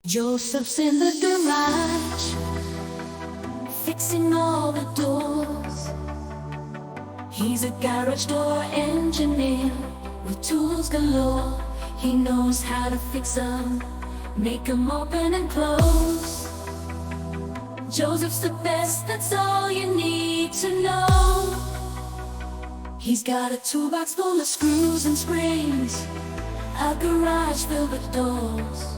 Joseph's in the garage, fixing all the doors. He's a garage door engineer with tools galore. He knows how to fix them, make them open and close. Joseph's the best, that's all you need to know. He's got a toolbox full of screws and springs, a garage filled with doors.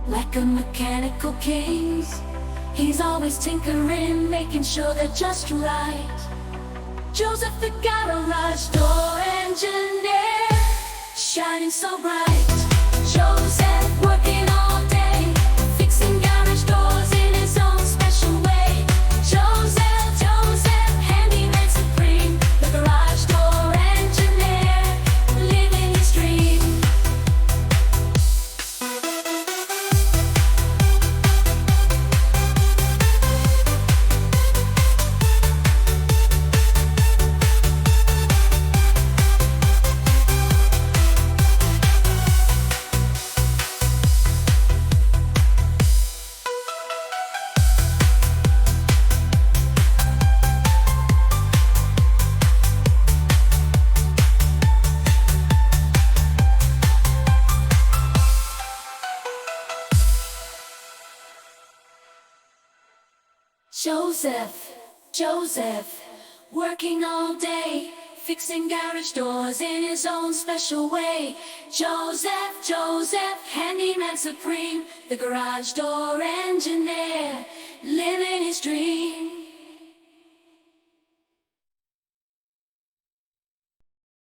Like a mechanical king, he's always tinkering, making sure they're just right. Joseph the garage door engineer, shining so bright. Joseph working all day, fixing garage doors in his own special way. Joseph, handyman supreme, the garage door engineer, living his dream. Joseph, working all day, fixing garage doors in his own special way. Joseph, handyman supreme, the garage door engineer, living his dream.